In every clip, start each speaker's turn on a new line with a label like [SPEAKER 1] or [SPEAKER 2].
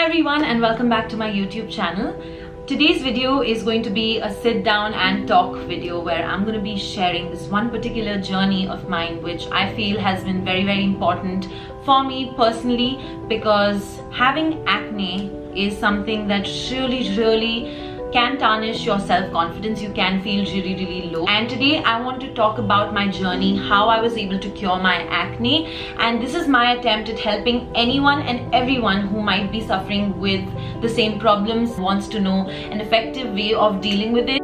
[SPEAKER 1] everyone and welcome back to my YouTube channel. Today's video is going to be a sit down and talk video where I'm going to be sharing this one particular journey of mine which I feel has been very important for me personally, because having acne is something that really can tarnish your self-confidence. You can feel really low, and today I want to talk about my journey, how I was able to cure my acne, and this is my attempt at helping anyone and everyone who might be suffering with the same problems, wants to know an effective way of dealing with it.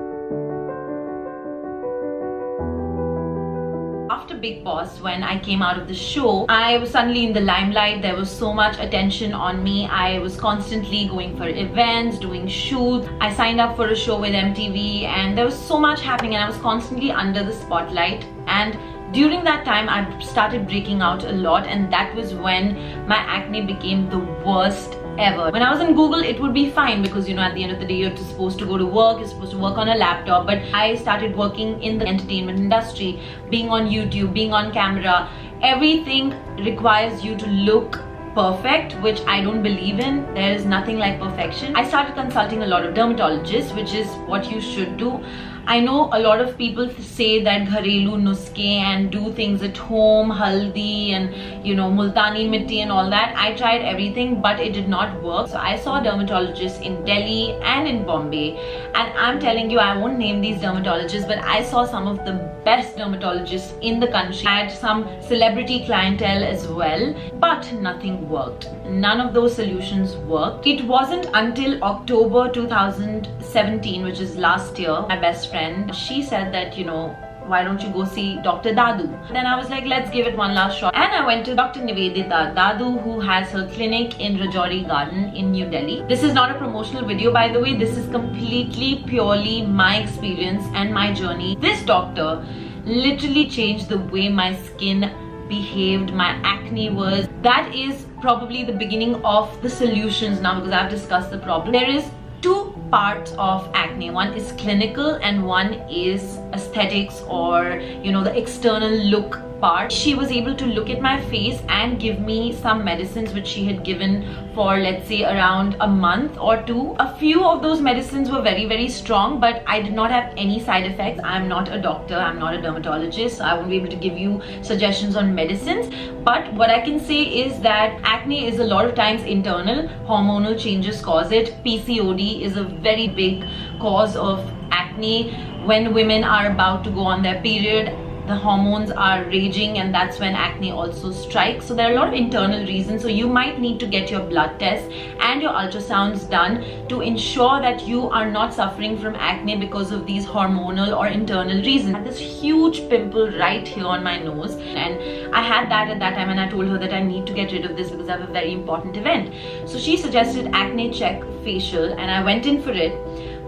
[SPEAKER 1] After Bigg Boss, when I came out of the show, I was suddenly in the limelight. There was so much attention on me. I was constantly going for events, doing shoots. I signed up for a show with MTV and there was so much happening and I was constantly under the spotlight. And during that time, I started breaking out a lot, and that was when my acne became the worst ever. When I was in Google, it would be fine because, you know, at the end of the day, you're supposed to go to work, you're supposed to work on a laptop. But I started working in the entertainment industry, being on YouTube, being on camera. Everything requires you to look perfect, which I don't believe in. There is nothing like perfection. I started consulting a lot of dermatologists, which is what you should do. I know a lot of people say that gharelu nuske and do things at home, haldi and, you know, multani mitti and all that. I tried everything, but it did not work. So I saw dermatologists in Delhi and in Bombay, and I'm telling you, I won't name these dermatologists, but I saw some of the best dermatologists in the country. I had some celebrity clientele as well, but nothing worked. None of those solutions worked. It wasn't until October 2017, which is last year, my best friend, she said that, you know, why don't you go see Dr. Dadu? Then I was like, let's give it one last shot. And I went to Dr. Nivedita Dadu, who has her clinic in Rajouri Garden in New Delhi. This is not a promotional video, by the way. This is completely, purely my experience and my journey. This doctor literally changed the way my skin behaved, my acne was. That is probably the beginning of the solutions now, because I've discussed the problem. There is two parts of acne. One is clinical and one is aesthetics, or, you know, the external look part. She was able to look at my face and give me some medicines which she had given for, let's say, around a month or two. A few of those medicines were very strong, but I did not have any side effects. I'm not a doctor, I'm not a dermatologist, so I won't be able to give you suggestions on medicines. But what I can say is that acne is a lot of times internal. Hormonal changes cause it. PCOD is a very big cause of acne. When women are about to go on their period, the hormones are raging, and that's when acne also strikes. So there are a lot of internal reasons. So you might need to get your blood tests and your ultrasounds done to ensure that you are not suffering from acne because of these hormonal or internal reasons. I had this huge pimple right here on my nose, and I had that at that time, and I told her that I need to get rid of this because I have a very important event. So she suggested Acne Check facial, and I went in for it.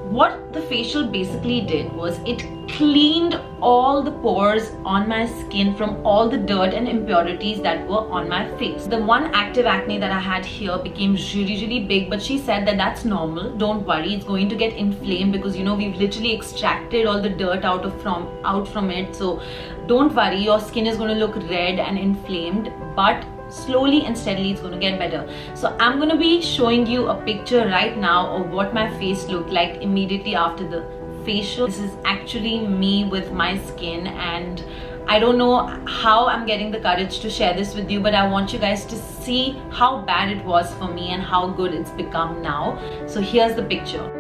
[SPEAKER 1] What the facial basically did was it cleaned all the pores on my skin from all the dirt and impurities that were on my face. The one active acne that I had here became really big, but she said that that's normal. Don't worry, it's going to get inflamed because, you know, we've literally extracted all the dirt out from it. So don't worry, your skin is going to look red and inflamed, but slowly and steadily it's going to get better. So I'm going to be showing you a picture right now of what my face looked like immediately after the facial. This is actually me with my skin, and I don't know how I'm getting the courage to share this with you, but I want you guys to see how bad it was for me and how good it's become now. So here's the picture.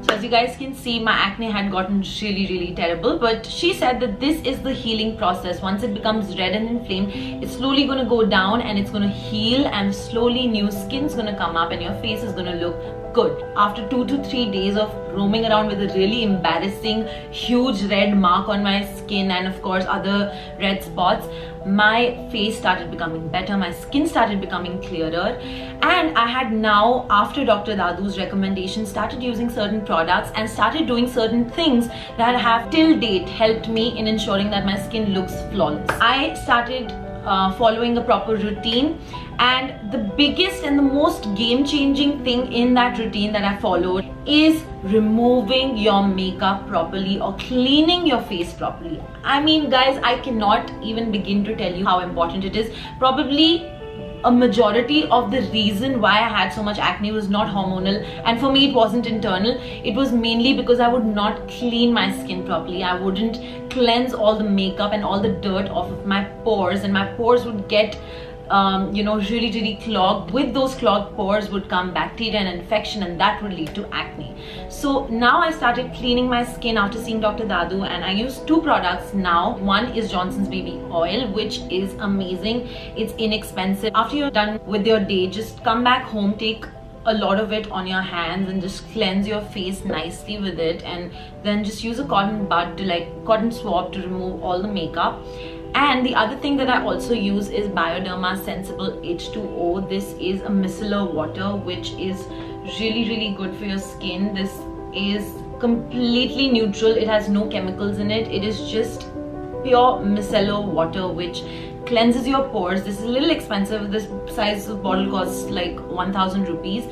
[SPEAKER 1] As you guys can see, my acne had gotten really terrible, but she said that this is the healing process. Once it becomes red and inflamed, it's slowly going to go down and it's going to heal, and slowly new skin's going to come up and your face is going to look good. After 2 to 3 days of roaming around with a really embarrassing huge red mark on my skin and of course other red spots, my face started becoming better, my skin started becoming clearer, and I had now, after Dr. Dadu's recommendation, started using certain products and started doing certain things that have till date helped me in ensuring that my skin looks flawless. I started following a proper routine. And the biggest and the most game-changing thing in that routine that I followed is removing your makeup properly or cleaning your face properly. I mean, guys, I cannot even begin to tell you how important it is. Probably a majority of the reason why I had so much acne was not hormonal, and for me it wasn't internal. It was mainly because I would not clean my skin properly. I wouldn't cleanse all the makeup and all the dirt off of my pores, and my pores would get really clogged. With those clogged pores would come bacteria and infection, and that would lead to acne. So now I started cleaning my skin after seeing Dr. Dadu, and I use 2 products now. One is Johnson's Baby Oil, which is amazing. It's inexpensive. After you're done with your day, just come back home, take a lot of it on your hands and just cleanse your face nicely with it, and then just use a cotton bud to cotton swab to remove all the makeup. And the other thing that I also use is Bioderma Sensible H2O. This is a micellar water which is really good for your skin. This is completely neutral. It has no chemicals in it. It is just pure micellar water which cleanses your pores. This is a little expensive. This size of bottle costs like 1000 rupees.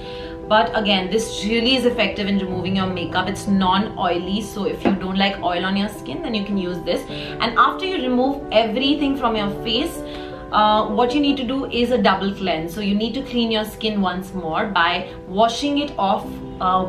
[SPEAKER 1] But again, this really is effective in removing your makeup. It's non-oily, so if you don't like oil on your skin, then you can use this. And after you remove everything from your face, what you need to do is a double cleanse. So you need to clean your skin once more by washing it off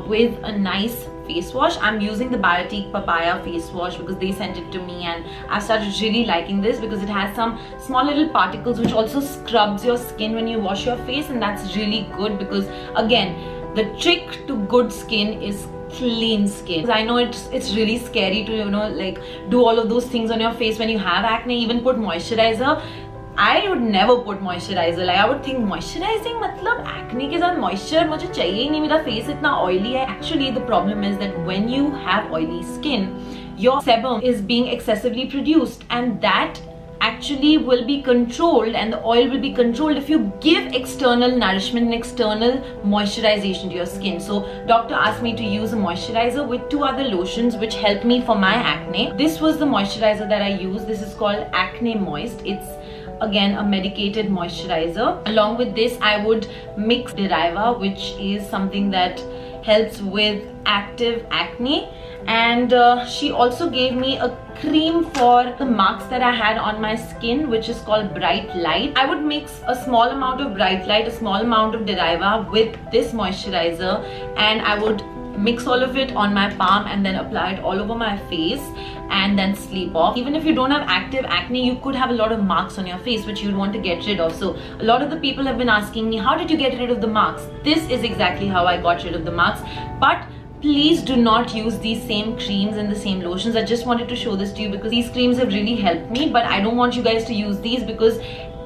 [SPEAKER 1] with a nice face wash. I'm using the Biotique Papaya face wash because they sent it to me, and I started really liking this because it has some small little particles which also scrubs your skin when you wash your face, and that's really good because again, the trick to good skin is clean skin. I know it's really scary to do all of those things on your face when you have acne, even put moisturizer. I would never put moisturizer. I would think moisturizing मतलब acne के साथ moisture मुझे चाहिए ही नहीं, मेरा face इतना oily है. Actually, the problem is that when you have oily skin, your sebum is being excessively produced, and that actually will be controlled, and the oil will be controlled if you give external nourishment and external moisturization to your skin. So doctor asked me to use a moisturizer with 2 other lotions which helped me for my acne. This was the moisturizer that I use. This is called Acne Moist. It's again a medicated moisturizer. Along with this, I would mix Deriva, which is something that helps with active acne. And she also gave me a cream for the marks that I had on my skin, which is called Bright Light. I would mix a small amount of Bright Light, a small amount of Deriva with this moisturizer, and I would mix all of it on my palm and then apply it all over my face and then sleep off. Even if you don't have active acne, you could have a lot of marks on your face which you'd want to get rid of. So a lot of the people have been asking me, how did you get rid of the marks? This is exactly how I got rid of the marks. But please do not use these same creams and the same lotions. I just wanted to show this to you because these creams have really helped me, but I don't want you guys to use these because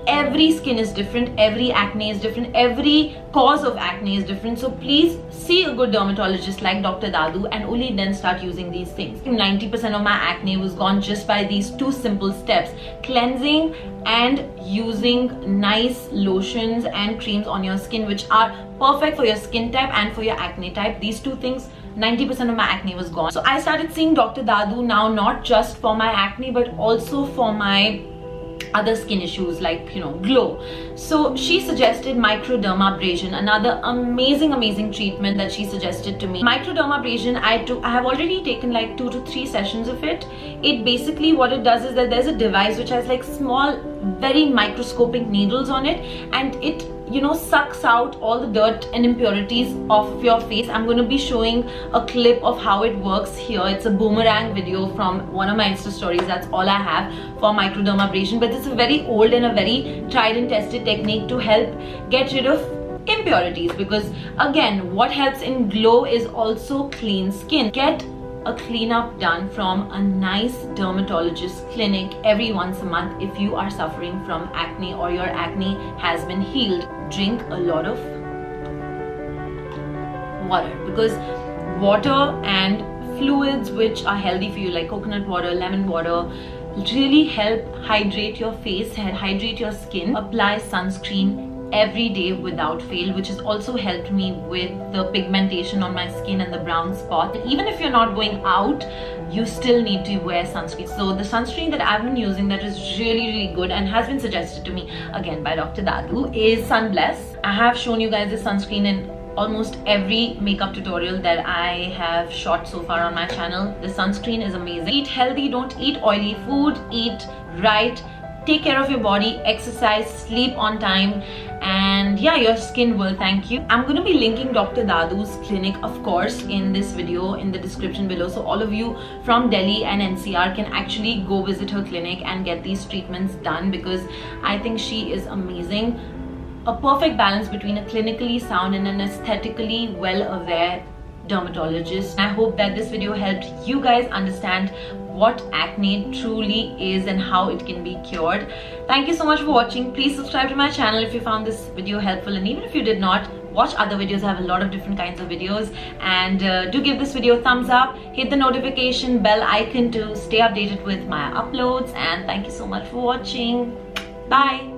[SPEAKER 1] every skin is different, every acne is different, every cause of acne is different. So please see a good dermatologist like Dr. Dadu and only then start using these things. 90% of my acne was gone just by these 2 simple steps: cleansing and using nice lotions and creams on your skin which are perfect for your skin type and for your acne type. These 2 things, 90% of my acne was gone. So I started seeing Dr. Dadu now, not just for my acne but also for my other skin issues like glow. So she suggested microdermabrasion, another amazing treatment that she suggested to me. Microdermabrasion, I have already taken like 2 to 3 sessions of it. It basically, what it does is that there's a device which has like small, very microscopic needles on it, and it sucks out all the dirt and impurities off of your face. I'm going to be showing a clip of how it works here. It's a boomerang video from one of my Insta stories. That's all I have for microdermabrasion, but it's a very old and a very tried and tested technique to help get rid of impurities, because again, what helps in glow is also clean skin. Get a cleanup done from a nice dermatologist clinic every once a month if you are suffering from acne or your acne has been healed. Drink a lot of water, because water and fluids which are healthy for you like coconut water, lemon water, really help hydrate your face and hydrate your skin. Apply sunscreen every day without fail, which has also helped me with the pigmentation on my skin and the brown spot. Even if you're not going out, you still need to wear sunscreen. So the sunscreen that I've been using that is really good and has been suggested to me again by Dr. Dadu is Sunbless. I have shown you guys this sunscreen in almost every makeup tutorial that I have shot so far on my channel. The sunscreen is amazing. Eat healthy, don't eat oily food, eat right, take care of your body, exercise, sleep on time, and yeah, your skin will thank you. I'm going to be linking Dr. Dadu's clinic, of course, in this video in the description below, so all of you from Delhi and NCR can actually go visit her clinic and get these treatments done, because I think she is amazing. A perfect balance between a clinically sound and an aesthetically well-aware dermatologist. I hope that this video helped you guys understand what acne truly is and how it can be cured. Thank you so much for watching. Please subscribe to my channel if you found this video helpful, and even if you did not, watch other videos. I have a lot of different kinds of videos, and do give this video a thumbs up, hit the notification bell icon to stay updated with my uploads, and thank you so much for watching. Bye.